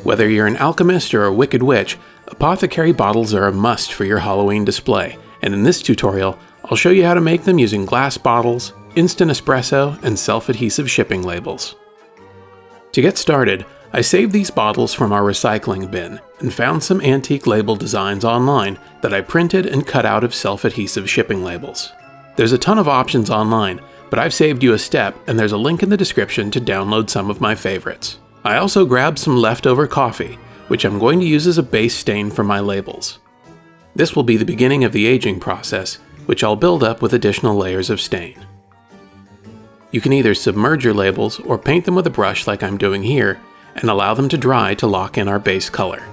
Whether you're an alchemist or a wicked witch, apothecary bottles are a must for your Halloween display, and in this tutorial, I'll show you how to make them using glass bottles, instant espresso, and self-adhesive shipping labels. To get started, I saved these bottles from our recycling bin and found some antique label designs online that I printed and cut out of self-adhesive shipping labels. There's a ton of options online, but I've saved you a step, and there's a link in the description to download some of my favorites. I also grabbed some leftover coffee, which I'm going to use as a base stain for my labels. This will be the beginning of the aging process, which I'll build up with additional layers of stain. You can either submerge your labels or paint them with a brush like I'm doing here, and allow them to dry to lock in our base color.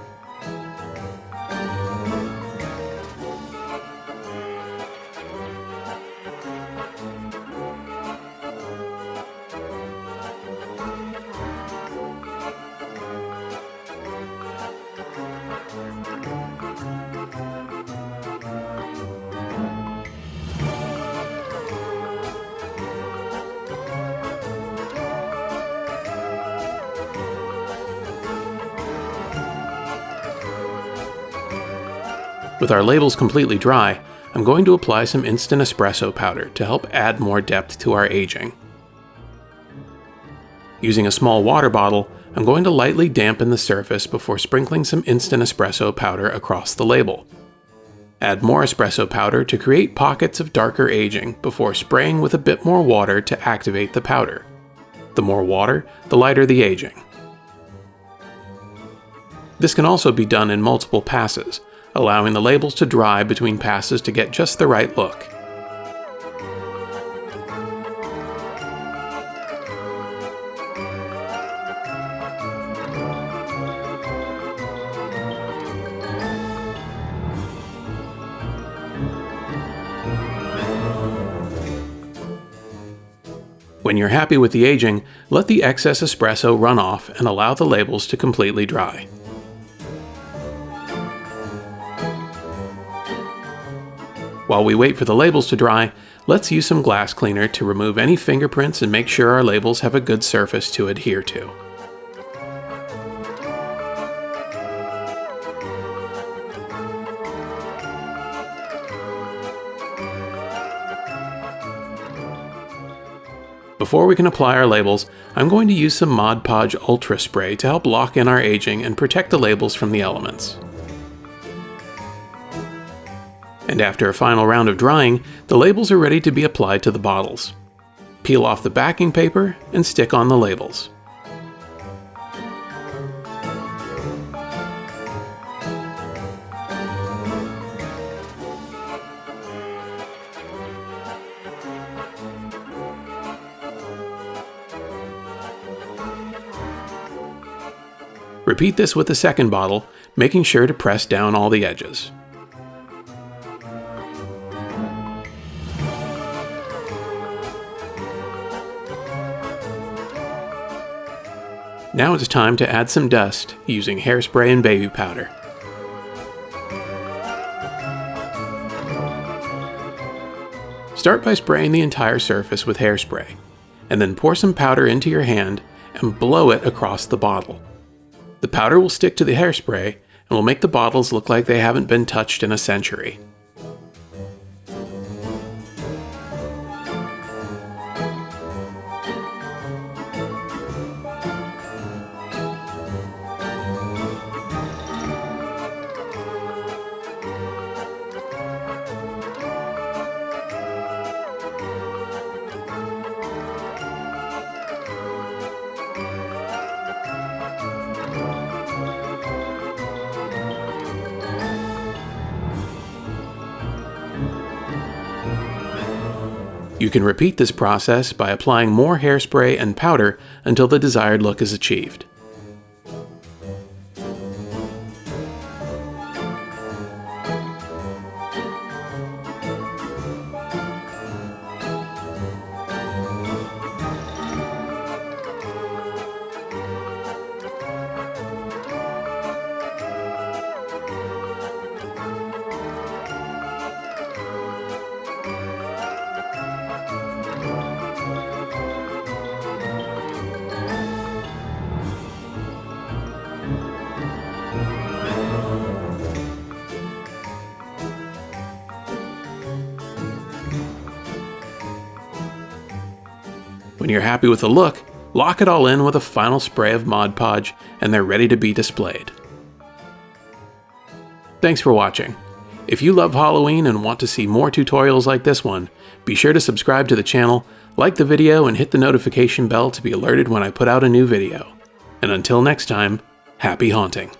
With our labels completely dry, I'm going to apply some instant espresso powder to help add more depth to our aging. Using a small water bottle, I'm going to lightly dampen the surface before sprinkling some instant espresso powder across the label. Add more espresso powder to create pockets of darker aging before spraying with a bit more water to activate the powder. The more water, the lighter the aging. This can also be done in multiple passes, allowing the labels to dry between passes to get just the right look. When you're happy with the aging, let the excess espresso run off and allow the labels to completely dry. While we wait for the labels to dry, let's use some glass cleaner to remove any fingerprints and make sure our labels have a good surface to adhere to. Before we can apply our labels, I'm going to use some Mod Podge Ultra Spray to help lock in our aging and protect the labels from the elements. And after a final round of drying, the labels are ready to be applied to the bottles. Peel off the backing paper and stick on the labels. Repeat this with the second bottle, making sure to press down all the edges. Now it's time to add some dust using hairspray and baby powder. Start by spraying the entire surface with hairspray, and then pour some powder into your hand and blow it across the bottle. The powder will stick to the hairspray and will make the bottles look like they haven't been touched in a century. You can repeat this process by applying more hairspray and powder until the desired look is achieved. When you're happy with the look, lock it all in with a final spray of Mod Podge, and they're ready to be displayed. Thanks for watching. If you love Halloween and want to see more tutorials like this one, be sure to subscribe to the channel, like the video, and hit the notification bell to be alerted when I put out a new video. And until next time, happy haunting!